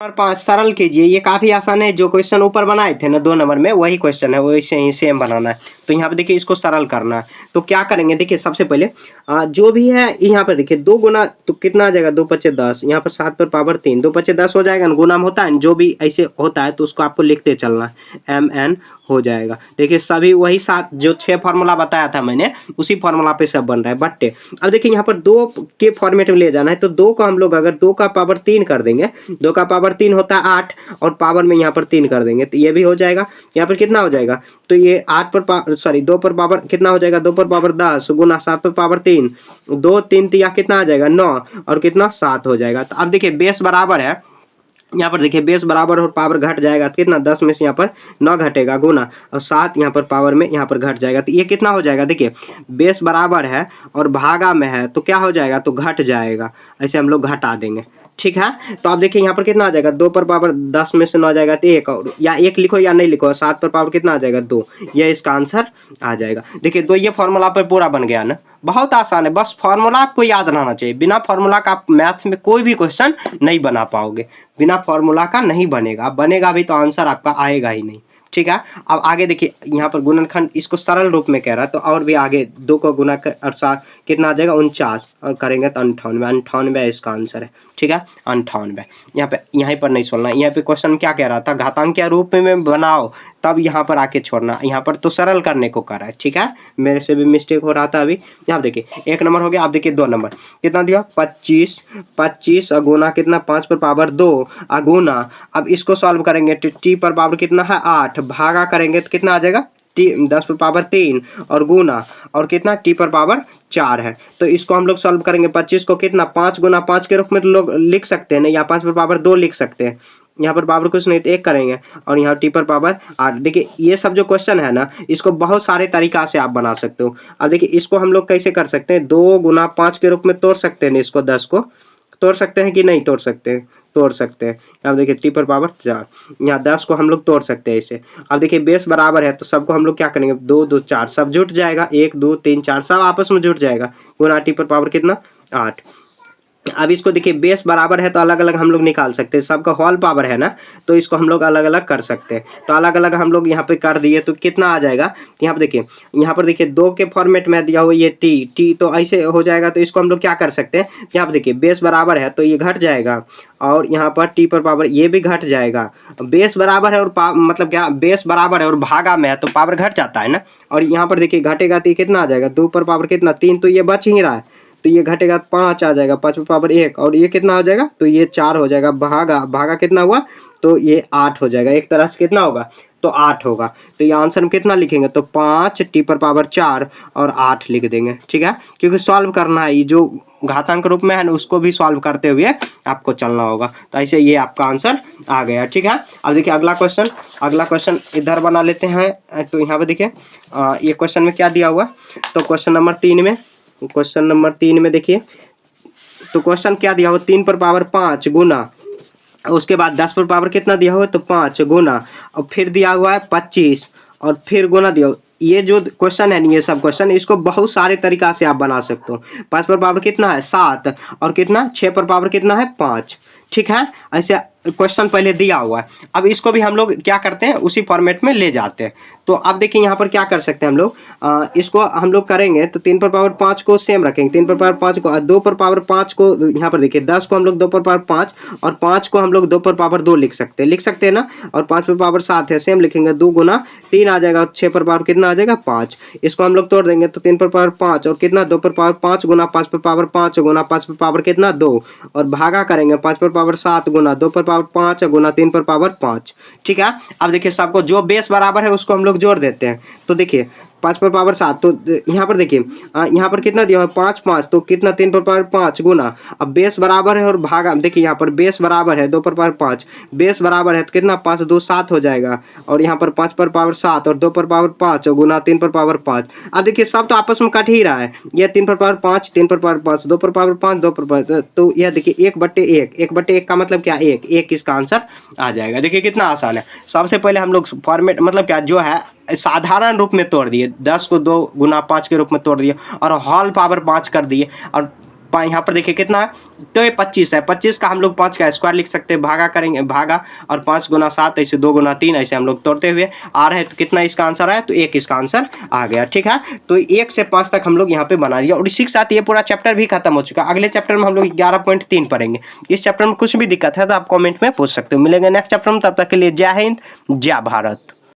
Number 5 सरल कीजिए। ये काफ़ी आसान है। जो क्वेश्चन ऊपर बनाए थे ना 2 नंबर में वही क्वेश्चन है, वैसे ही सेम बनाना है। तो यहाँ पे देखिए इसको सरल करना है। तो क्या करेंगे देखिए सबसे पहले जो भी है यहाँ पर देखिए 2 गुना तो कितना आ जाएगा 2 पचे 10, यहाँ पर 7 पर पावर 3, 2 पचे 10 हो जाएगा ना, गुना में होता है जो भी ऐसे होता है तो उसको आपको लिखते चलना है, mn हो जाएगा। देखिए सभी वही 7 जो 6 फार्मूला बताया था मैंने उसी फार्मूला पे सब बन रहा है बट्टे। अब देखिए यहाँ पर 2 के फॉर्मेट में ले जाना है तो 2 को हम लोग अगर 2 का पावर 3 कर देंगे, 2 का पावर 3 होता है 8 और पावर में यहाँ पर 3 कर देंगे तो ये भी हो जाएगा। यहाँ पर कितना हो जाएगा तो ये 8 पर सॉरी 2 पर पावर कितना हो जाएगा 2 पर पावर 10 गुना 7 पर पावर 3, 2 3 या कितना आ जाएगा 9 और कितना 7 हो जाएगा। तो अब देखिए बेस बराबर है, यहाँ पर देखिए बेस बराबर और पावर घट जाएगा तो कितना 10 में से यहाँ पर 9 घटेगा गुना और 7 यहाँ पर पावर में यहाँ पर घट जाएगा तो ये कितना हो जाएगा। देखिए बेस बराबर है और भागा में है तो क्या हो जाएगा तो घट जाएगा, ऐसे हम लोग घटा देंगे। ठीक है तो आप देखिए यहाँ पर कितना आ जाएगा 2 पर पावर 10 में से 9 जाएगा तो 1 और या 1 लिखो या नहीं लिखो, 7 पर पावर कितना आ जाएगा 2, ये इसका आंसर आ जाएगा। देखिए तो ये फॉर्मूला पर पूरा बन गया ना, बहुत आसान है। बस फॉर्मूला आपको याद रहना चाहिए, बिना फॉर्मूला का आप मैथ्स में कोई भी क्वेश्चन नहीं बना पाओगे, बिना फॉर्मूला का नहीं बनेगा, बनेगा भी तो आंसर आपका आएगा ही नहीं। ठीक है अब आगे देखिए यहाँ पर गुणनखंड इसको सरल रूप में कह रहा है तो और भी आगे 2 को गुना कर और 7 कितना आ जाएगा 49 और करेंगे तो 98, 98 इसका आंसर है। ठीक है 98 यहाँ पे यहीं पर नहीं छोड़ना, यहाँ पे क्वेश्चन क्या कह रहा था घातांकीय रूप में बनाओ तब यहाँ पर आके छोड़ना, यहाँ पर तो सरल करने को कर रहा है। ठीक है मेरे से भी मिस्टेक हो रहा था अभी। यहाँ देखिए 1 नंबर हो गया। आप देखिए 2 नंबर कितना दिया 25, 25 अगुना कितना 5 पर पावर 2 अगुना। अब इसको सॉल्व करेंगे तो टी पर पावर कितना है 8 भागा करेंगे तो कितना आ जाएगा 10 पर पावर 3 और गुना और कितना टी पर पावर 4 है। तो इसको हम लोग सॉल्व करेंगे 25 को कितना 5 गुना 5 के रूप में तो लोग लिख सकते हैं ना, या 5 पर पावर 2 लिख सकते हैं, यहाँ पर पावर कुछ नहीं तो 1 करेंगे और यहाँ टी पर पावर 8। देखिए ये सब जो क्वेश्चन है ना इसको बहुत सारे तरीका से आप बना सकते हो। अब देखिए इसको हम लोग कैसे कर सकते हैं 2 गुना 5 के रूप में तोड़ सकते हैं, इसको 10 को तोड़ सकते हैं कि नहीं तोड़ सकते, तोड़ सकते हैं। अब देखिए टी पर पावर 4, यहाँ 10 को हम लोग तोड़ सकते हैं इसे। अब देखिए बेस बराबर है तो सबको हम लोग क्या करेंगे 2 2 4 सब जुट जाएगा, 1 2 3 4 सब आपस में जुट जाएगा गुना टी पर पावर कितना 8। अब इसको देखिए बेस बराबर है तो अलग अलग हम लोग निकाल सकते हैं, सबका होल पावर है ना तो इसको हम लोग अलग अलग कर सकते हैं। तो अलग अलग हम लोग यहाँ पे कर दिए तो कितना आ जाएगा यहाँ पर देखिए 2 के फॉर्मेट में दिया हुआ ये टी तो ऐसे हो जाएगा। तो इसको हम लोग क्या कर सकते हैं यहाँ पर देखिए बेस बराबर है तो ये घट जाएगा और यहाँ पर टी पर पावर ये भी घट जाएगा। बेस बराबर है और मतलब क्या बेस बराबर है और भागा में है तो पावर घट जाता है ना, और यहाँ पर देखिए घटेगा तो ये कितना आ जाएगा 2 पर पावर कितना 3 तो ये बच ही रहा है तो ये घटेगा 5 आ जाएगा 5 पर पावर 1 और ये कितना हो जाएगा तो ये 4 हो जाएगा, भागा कितना हुआ तो ये 8 हो जाएगा। एक तरह से कितना होगा तो 8 होगा। तो ये आंसर में कितना लिखेंगे तो 5 टी पर पावर 4 और 8 लिख देंगे। ठीक है क्योंकि सॉल्व करना है, ये जो घातांक रूप में है ना उसको भी सॉल्व करते हुए आपको चलना होगा। तो ऐसे ये आपका आंसर आ गया। ठीक है अब देखिए अगला क्वेश्चन इधर बना लेते हैं। तो यहाँ पे देखिए ये क्वेश्चन में क्या दिया हुआ तो क्वेश्चन नंबर 3 में देखिए तो क्वेश्चन क्या दिया हुआ 3 पर पावर 5 गुना, उसके बाद 10 पर पावर कितना दिया हुआ तो 5 गुना और फिर दिया हुआ है 25 और फिर गुना दिया। ये जो क्वेश्चन है ये सब क्वेश्चन इसको बहुत सारे तरीका से आप बना सकते हो। 5 पर पावर कितना है 7 और कितना 6 पर पावर कितना है 5। ठीक है ऐसे क्वेश्चन पहले दिया हुआ है। अब इसको भी हम लोग क्या करते हैं उसी फॉर्मेट में ले जाते हैं। तो अब देखिए यहाँ पर क्या कर सकते हैं हम लोग इसको हम लोग करेंगे तो 3 पर पावर 5 को सेम रखेंगे, 3 पर पावर 5 को और 2 पर पावर 5 को यहाँ पर देखिए 10 को हम लोग 2 पर पावर 5 और 5 को हम लोग 2 पर पावर 2 लिख सकते हैं ना, और 5 पर पावर 7 है सेम लिखेंगे 2 गुना 3 आ जाएगा, 6 पर पावर कितना आ जाएगा 5। इसको हम लोग तोड़ देंगे तो 3 पर पावर 5 और कितना 2 पर पावर 5 गुना 5 पर पावर 5 गुना 5 पर पावर कितना 2 और भागा करेंगे 5 पर पावर 7 गुना 2 पर पावर 5 गुना 3 पर पावर 5। ठीक है अब देखिए सबको जो बेस बराबर है उसको हम लोग जोड़ देते हैं। तो देखिए 5 पर पावर 7 तो यहाँ पर देखिए यहाँ पर कितना दिया है 5 5 तो कितना 3 पर पावर 5 गुना, अब बेस बराबर है और भागा देखिए यहाँ पर बेस बराबर है 2 पर पावर 5 बेस बराबर है तो कितना 5 2 7 हो जाएगा और यहाँ पर 5 पर पावर 7 और 2 पर पावर 5 गुना 3 पर पावर 5। अब देखिए सब तो आपस में कट ही रहा है, ये 3 पर पावर 5 3 पर पावर 5 2 पर पावर 5 2 पर पावर, तो यह देखिए 1/1 का मतलब क्या 1 इसका आंसर आ जाएगा। देखिए कितना आसान है। सबसे पहले हम लोग फॉर्मेट मतलब क्या जो है साधारण रूप में तोड़ दिए, 10 को 2 गुना 5 के रूप में तोड़ दिए और होल पावर 5 कर दिए और यहाँ पर देखिए कितना है, तो ये 25 है। 25 का हम लोग 5 का स्क्वायर लिख सकते हैं, भागा करेंगे, भागा और 5 गुना 7 ऐसे 2 गुना 3 ऐसे हम लोग तोड़ते हुए आ रहे हैं। तो कितना इसका आंसर आया, तो 1 इसका आंसर आ गया। ठीक है, तो 1 से 5 तक हम लोग यहाँ पे बना लिया और इसी के साथ ये पूरा चैप्टर भी खत्म हो चुका है। अगले चैप्टर में हम लोग 11.3 पढ़ेंगे। इस चैप्टर में कुछ भी दिक्कत है तो आप कमेंट में पूछ सकते हो। मिलेंगे नेक्स्ट चैप्टर में, तब तक के लिए जय हिंद, जय भारत।